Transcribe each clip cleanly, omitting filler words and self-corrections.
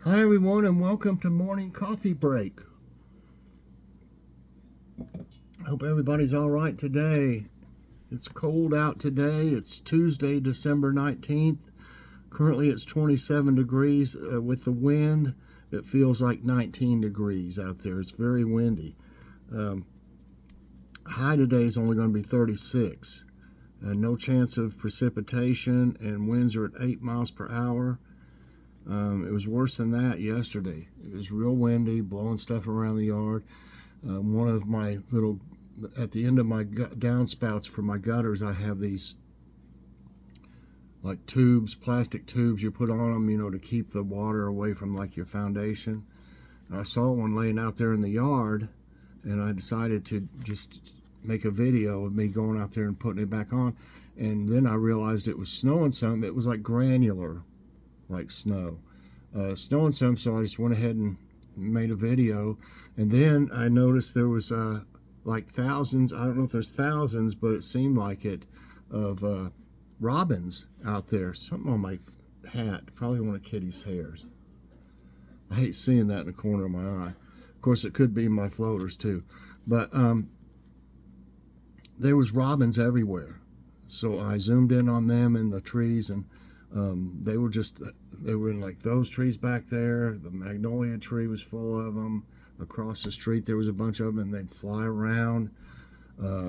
Hi everyone and welcome to Morning Coffee Break. Hope everybody's all right today. It's cold out today. It's Tuesday, December 19th. Currently it's 27 degrees. With the wind, it feels like 19 degrees out there. It's very windy. High today is only going to be 36. No chance of precipitation, and winds are at 8 miles per hour. It was worse than that yesterday. It was real windy, blowing stuff around the yard. One of my at the end of my downspouts for my gutters, I have these like tubes, plastic tubes you put on them, to keep the water away from like your foundation. I saw one laying out there in the yard, and I decided to just make a video of me going out there and putting it back on. And then I realized it was snowing some. It was like granular, like snow. Snowing some, so I just went ahead and made a video. And then I noticed there was like thousands, I don't know if there's thousands, but it seemed like it, of robins out there. Something on my hat, probably one of Kitty's hairs. I hate seeing that in the corner of my eye. Of course, it could be my floaters too. But there was robins everywhere. So I zoomed in on them in the trees, and they were in like those trees back there. The magnolia tree was full of them. Across the street there was a bunch of them, and they'd fly around.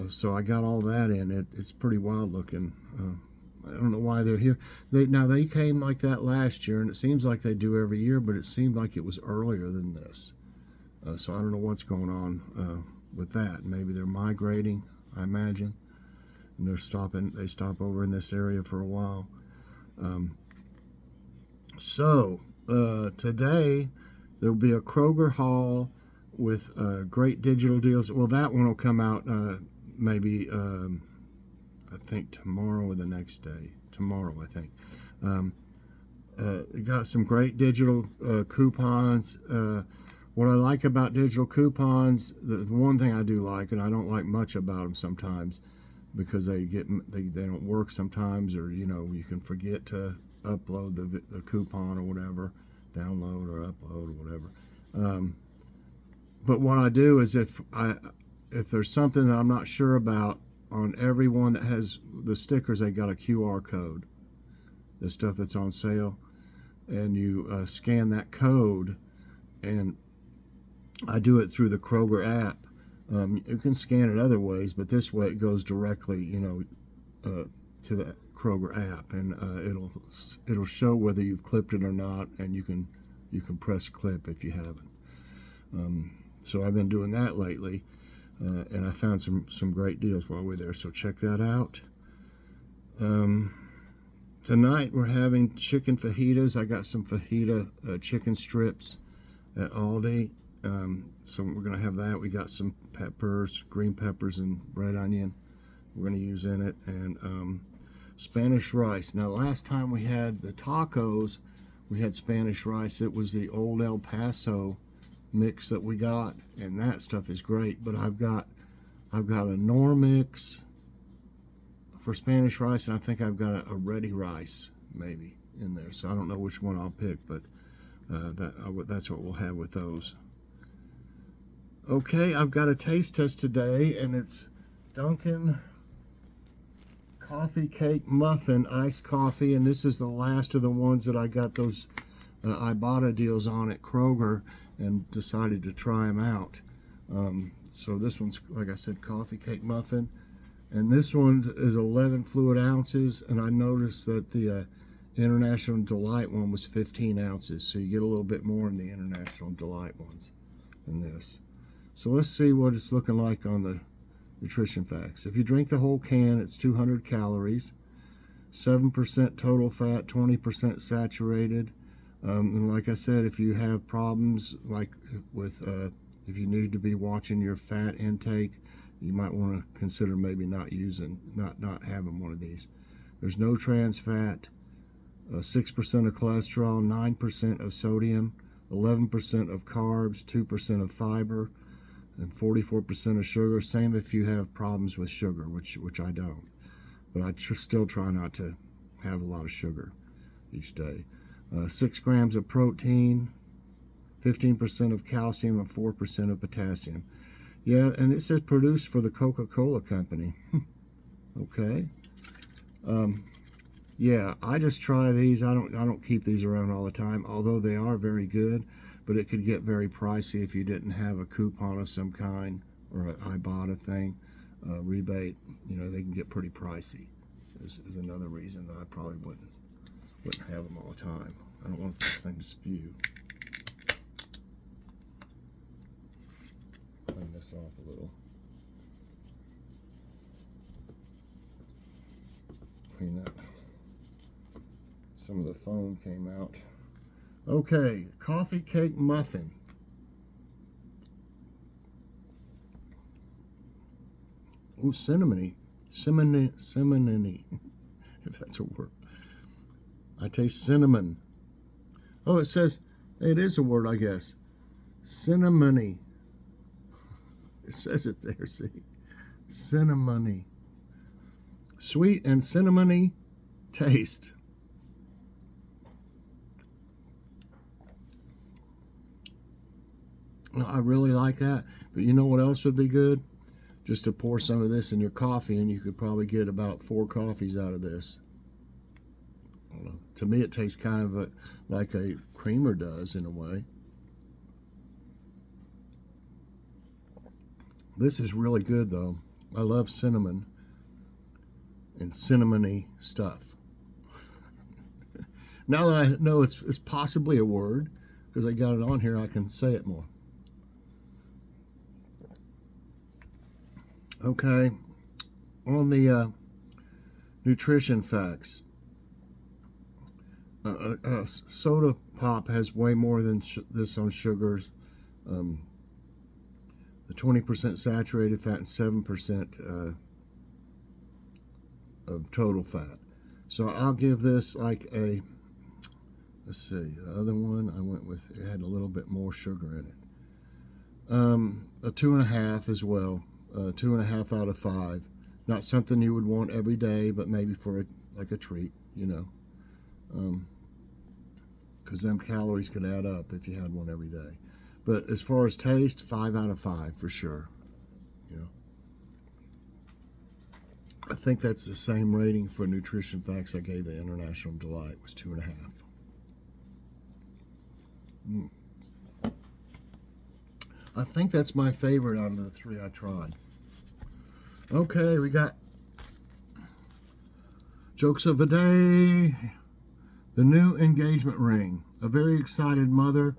So I got all that in. It's pretty wild looking. I don't know why they're here. They came like that last year, and it seems like they do every year, but it seemed like it was earlier than this. So I don't know what's going on with that. Maybe they're migrating, I imagine, and they stop over in this area for a while. Today there'll be a Kroger haul with great digital deals. Well, that one will come out maybe I think tomorrow or the next day. Tomorrow, I think. Got some great digital coupons. What I like about digital coupons, the one thing I do like, and I don't like much about them sometimes, because they don't work sometimes, or you can forget to upload the coupon or whatever, download or upload or whatever. But what I do is if there's something that I'm not sure about, on every one that has the stickers, they got a QR code, the stuff that's on sale, and you scan that code, and I do it through the Kroger app. You can scan it other ways, but this way it goes directly, to the Kroger app, and it'll show whether you've clipped it or not, and you can press clip if you haven't. So I've been doing that lately, and I found some great deals while we're there. So check that out. Tonight we're having chicken fajitas. I got some fajita chicken strips at Aldi. So we're gonna have that. We got some peppers, green peppers, and red onion we're gonna use in it, and Spanish rice. Now, last time we had the tacos, we had Spanish rice. It was the old El Paso mix that we got, and that stuff is great. But I've got a Nor mix for Spanish rice, and I think I've got a ready rice maybe in there. So I don't know which one I'll pick, but that's what we'll have with those. Okay, I've got a taste test today, and it's Dunkin coffee cake muffin iced coffee, and this is the last of the ones that I got those Ibotta deals on at Kroger, and decided to try them out. So this one's, like I said, coffee cake muffin, and this one is 11 fluid ounces, and I noticed that the International Delight one was 15 ounces, so you get a little bit more in the International Delight ones than this. So let's see what it's looking like on the nutrition facts. If you drink the whole can, it's 200 calories, 7% total fat, 20% saturated. And like I said, if you have problems like with if you need to be watching your fat intake, you might want to consider maybe not having one of these. There's no trans fat, 6% of cholesterol, 9% of sodium, 11% of carbs, 2% of fiber, and 44% of sugar. Same if you have problems with sugar, which I don't. But I still try not to have a lot of sugar each day. 6 grams of protein, 15% of calcium and 4% of potassium. Yeah, and it says produced for the Coca-Cola company. Okay. Yeah, I just try these. I don't keep these around all the time, although they are very good, but it could get very pricey if you didn't have a coupon of some kind or an Ibotta thing, rebate. You know, they can get pretty pricey. Is another reason that I probably wouldn't have them all the time. I don't want this thing to spew. Clean this off a little. Clean that. Some of the foam came out. Okay, coffee cake muffin. Ooh, cinnamony. Cinnamony, if that's a word. I taste cinnamon. Oh, it says, it is a word, I guess. Cinnamony. It says it there, see? Cinnamony. Sweet and cinnamony taste. I really like that. But you know what else would be good? Just to pour some of this in your coffee, and you could probably get about 4 coffees out of this. I don't know. To me, it tastes kind of like a creamer does in a way. This is really good, though. I love cinnamon and cinnamony stuff. Now that I know it's possibly a word, because I got it on here, I can say it more. Okay, on the nutrition facts, soda pop has way more than this on sugars. The 20% saturated fat and 7% of total fat. So I'll give this like a, let's see, the other one I went with, it had a little bit more sugar in it. A 2.5 as well. 2.5 out of 5. Not something you would want every day, but maybe for like a treat, you know. Because them calories could add up if you had one every day. But as far as taste, 5 out of 5 for sure. You know. I think that's the same rating for nutrition facts I gave the International Delight, was 2.5. I think that's my favorite out of the 3 I tried. Okay, we got jokes of the day. The new engagement ring. A very excited mother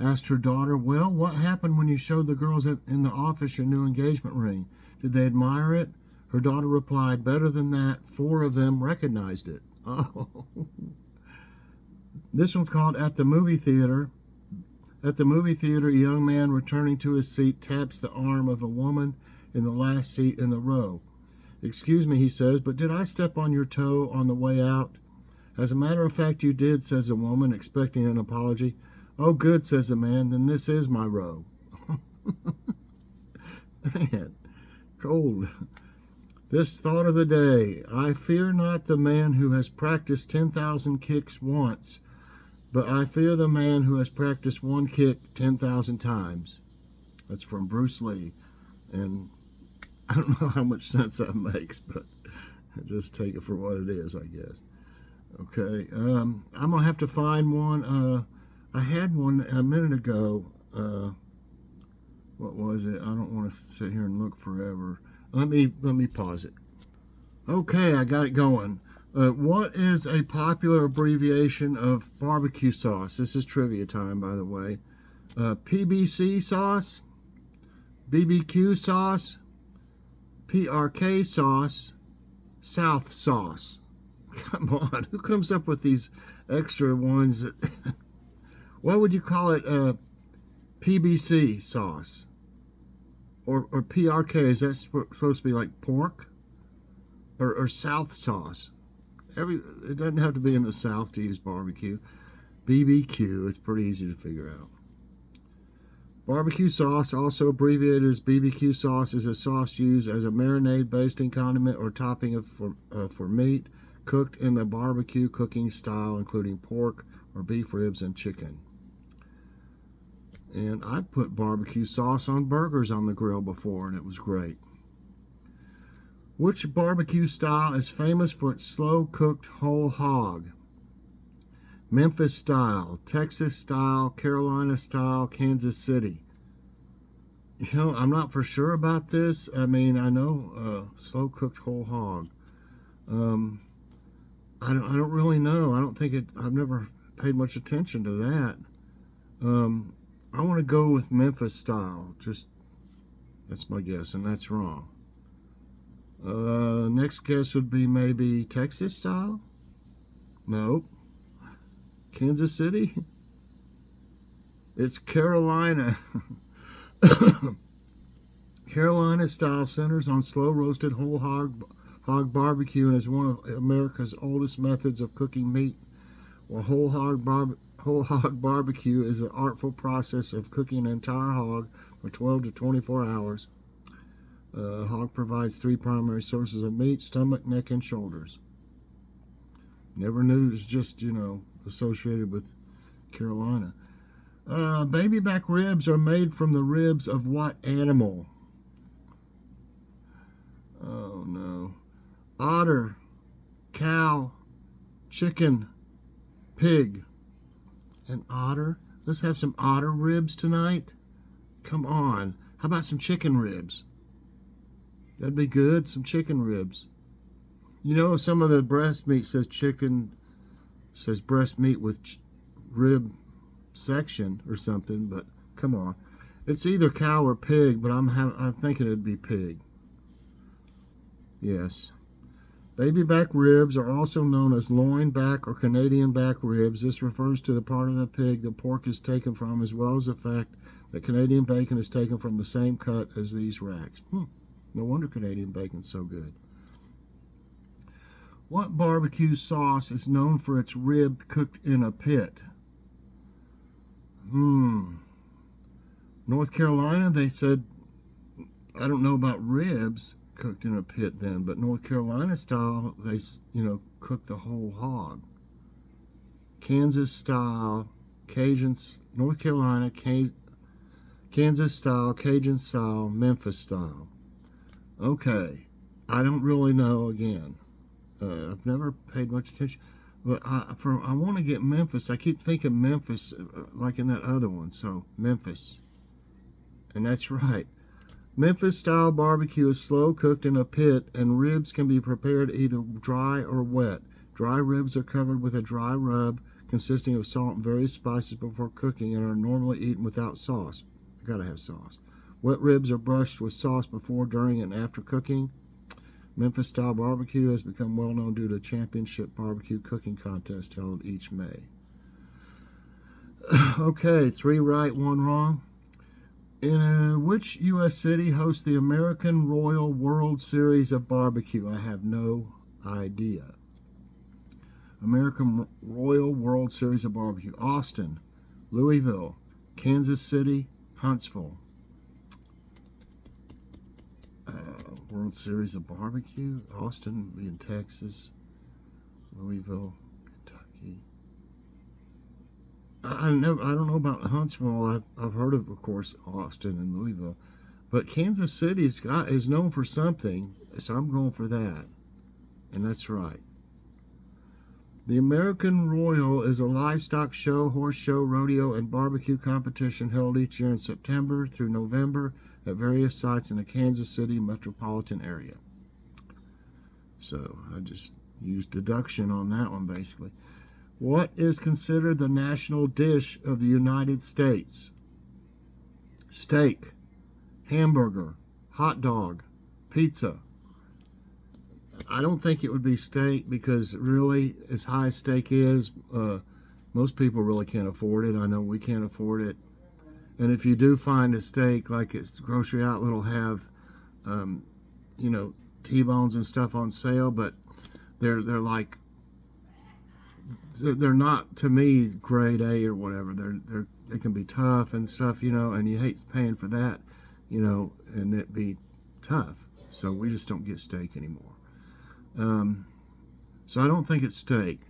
asked her daughter, well, what happened when you showed the girls in the office your new engagement ring? Did they admire it? Her daughter replied, better than that, 4 of them recognized it. Oh. This one's called At the Movie Theater. At the movie theater, a young man returning to his seat taps the arm of a woman in the last seat in the row. Excuse me, he says, but did I step on your toe on the way out? As a matter of fact, you did, says the woman, expecting an apology. Oh, good, says the man, then this is my row. Man, cold. This thought of the day. I fear not the man who has practiced 10,000 kicks once, but I fear the man who has practiced one kick 10,000 times. That's from Bruce Lee. And I don't know how much sense that makes, but just take it for what it is, I guess. Okay, I'm going to have to find one. I had one a minute ago. What was it? I don't want to sit here and look forever. Let me pause it. Okay, I got it going. What is a popular abbreviation of barbecue sauce? This is trivia time, by the way. PBC sauce, BBQ sauce, PRK sauce, South sauce. Come on, who comes up with these extra ones? That what would you call it? PBC sauce or PRK? Is that supposed to be like pork or South sauce? It doesn't have to be in the South to use barbecue. BBQ, it's pretty easy to figure out. Barbecue sauce, also abbreviated as BBQ sauce, is a sauce used as a marinade, basting, condiment, or topping for meat cooked in the barbecue cooking style, including pork or beef ribs and chicken. And I put barbecue sauce on burgers on the grill before, and it was great. Which barbecue style is famous for its slow-cooked whole hog? Memphis style, Texas style, Carolina style, Kansas City. You know, I'm not for sure about this. I mean, I know slow-cooked whole hog. I don't really know. I don't think it. I've never paid much attention to that. I want to go with Memphis style. Just that's my guess, and that's wrong. Next guess would be maybe Texas style. Nope. Kansas City. It's Carolina. Carolina style centers on slow roasted whole hog barbecue and is one of America's oldest methods of cooking meat. While whole hog barbecue is an artful process of cooking an entire hog for 12 to 24 hours. Hog provides three primary sources of meat: stomach, neck, and shoulders. Never knew it was just, associated with Carolina. Baby back ribs are made from the ribs of what animal? Oh no. Otter, cow, chicken, pig. An otter? Let's have some otter ribs tonight. Come on. How about some chicken ribs? That'd be good. Some chicken ribs. You know, some of the breast meat says breast meat with rib section or something, but come on. It's either cow or pig, but I'm thinking it'd be pig. Yes. Baby back ribs are also known as loin back or Canadian back ribs. This refers to the part of the pig the pork is taken from, as well as the fact that Canadian bacon is taken from the same cut as these racks. No wonder Canadian bacon's so good. What barbecue sauce is known for its rib cooked in a pit? North Carolina, they said, I don't know about ribs cooked in a pit then, but North Carolina style, they, cook the whole hog. Kansas style, North Carolina, Kansas style, Cajun style, Memphis style. Okay, I don't really know again. I've never paid much attention, but I want to get Memphis. I keep thinking Memphis, like in that other one. So Memphis, and that's right. Memphis style barbecue is slow cooked in a pit, and ribs can be prepared either dry or wet. Dry ribs are covered with a dry rub consisting of salt and various spices before cooking, and are normally eaten without sauce. You gotta have sauce. Wet ribs are brushed with sauce before, during, and after cooking. Memphis style barbecue has become well known due to a championship barbecue cooking contest held each May. Okay, 3 right, 1 wrong. In which U.S. city hosts the American Royal World Series of Barbecue? I have no idea. American Royal World Series of Barbecue. Austin, Louisville, Kansas City, Huntsville. World Series of Barbecue. Austin in Texas. Louisville, Kentucky. I don't know about Huntsville. I've heard of course, Austin and Louisville, but Kansas City is known for something, so I'm going for that, and that's right. The American Royal is a livestock show, horse show, rodeo, and barbecue competition held each year in September through November at various sites in the Kansas City metropolitan area. So I just used deduction on that one, basically. What is considered the national dish of the United States? Steak, hamburger, hot dog, pizza. I don't think it would be steak, because really, as high as steak is, most people really can't afford it. I know we can't afford it. And if you do find a steak, like it's the grocery outlet will have, T-bones and stuff on sale, but they're not, to me, grade A or whatever. They can be tough and stuff, and you hate paying for that, and it be tough. So we just don't get steak anymore. So I don't think it's steak.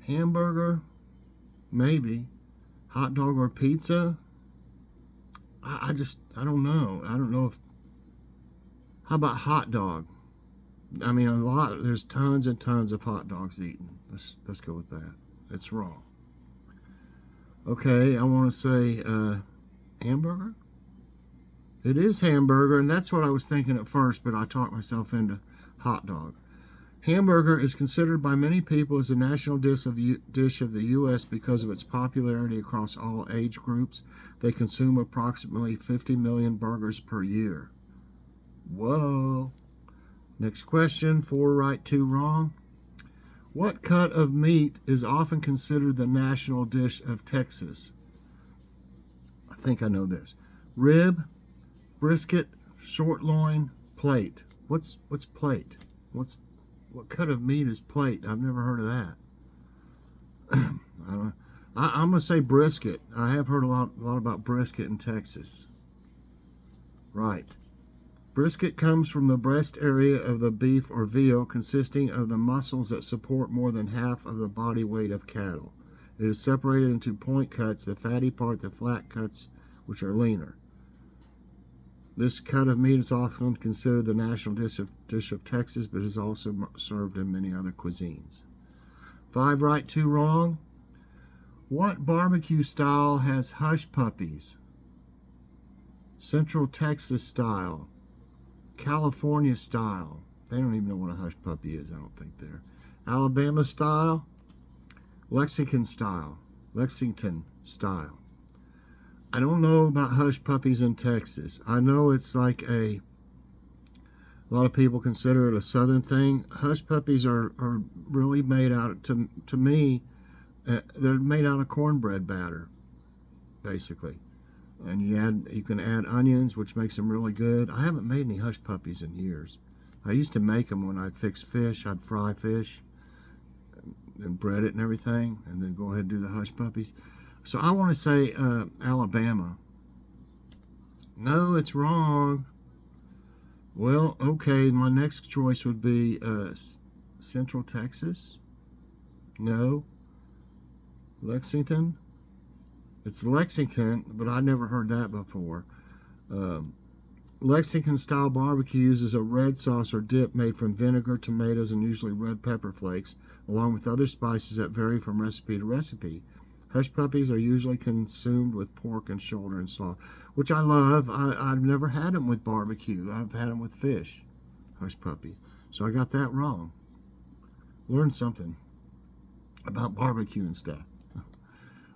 Hamburger, maybe. Hot dog or pizza? I don't know. I don't know if, how about hot dog? I mean, there's tons and tons of hot dogs eaten. Let's go with that. It's wrong. Okay, I want to say hamburger. It is hamburger, and that's what I was thinking at first, but I talked myself into hot dog. Hamburger is considered by many people as a national dish of the U.S. because of its popularity across all age groups. They consume approximately 50 million burgers per year. Whoa. Next question, 4 right, 2 wrong. What cut of meat is often considered the national dish of Texas? I think I know this. Rib, brisket, short loin, plate. What's plate? What cut of meat is plate? I've never heard of that. I'm gonna say brisket. I have heard a lot about brisket in Texas. Right. Brisket comes from the breast area of the beef or veal, consisting of the muscles that support more than half of the body weight of cattle. It is separated into point cuts, the fatty part, the flat cuts, which are leaner. This cut of meat is often considered the national dish of Texas, but is also served in many other cuisines. 5 right, 2 wrong. What barbecue style has hush puppies? Central Texas style, California style. They don't even know what a hush puppy is, I don't think they're. Alabama style, Lexington style. I don't know about hush puppies in Texas. I know it's like a lot of people consider it a southern thing. Hush puppies are really made out, to me, they're made out of cornbread batter, basically. And you can add onions, which makes them really good. I haven't made any hush puppies in years. I used to make them when I'd fix fish. I'd fry fish and bread it and everything, and then go ahead and do the hush puppies. So I want to say Alabama. No, it's wrong. Well, okay, my next choice would be Central Texas. No. Lexington. It's Lexington, but I never heard that before. Lexington-style barbecue uses a red sauce or dip made from vinegar, tomatoes, and usually red pepper flakes, along with other spices that vary from recipe to recipe. Hush puppies are usually consumed with pork and shoulder and slaw, which I love. I've never had them with barbecue. I've had them with fish, hush puppy. So I got that wrong. Learned something about barbecue and stuff.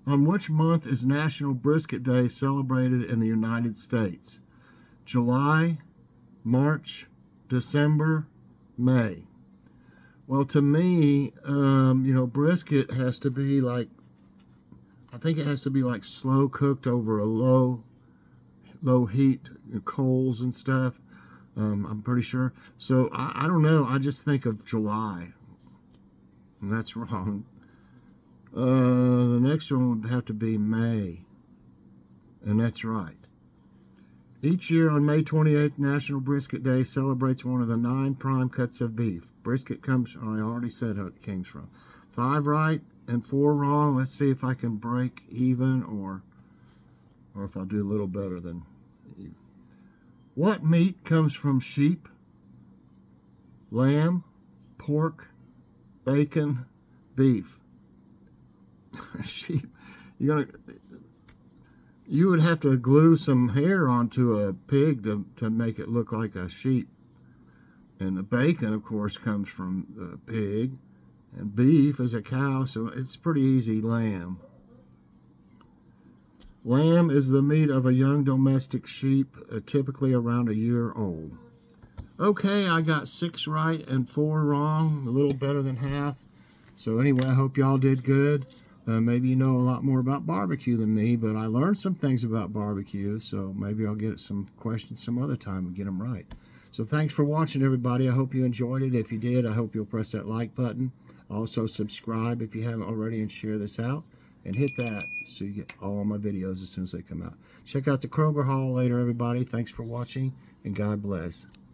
On which month is National Brisket Day celebrated in the United States? July, March, December, May. Well, to me, brisket has to be like, I think it has to be like slow cooked over a low heat, coals and stuff. I'm pretty sure. So I don't know. I just think of July. And that's wrong. The next one would have to be May. And that's right. Each year on May 28th, National Brisket Day celebrates one of the 9 prime cuts of beef. Brisket comes, I already said how it came from. 5 right and 4 wrong. Let's see if I can break even or if I'll do a little better than you. What meat comes from sheep, lamb, pork, bacon, beef? Sheep. You would have to glue some hair onto a pig to make it look like a sheep. And the bacon, of course, comes from the pig. And beef is a cow, so it's pretty easy. Lamb. Lamb is the meat of a young domestic sheep, typically around a year old. Okay, I got 6 right and 4 wrong, a little better than half. So anyway, I hope y'all did good. Maybe you know a lot more about barbecue than me, but I learned some things about barbecue, so maybe I'll get some questions some other time and get them right. So thanks for watching, everybody. I hope you enjoyed it. If you did, I hope you'll press that like button. Also, subscribe if you haven't already and share this out. And hit that so you get all my videos as soon as they come out. Check out the Kroger haul later, everybody. Thanks for watching, and God bless.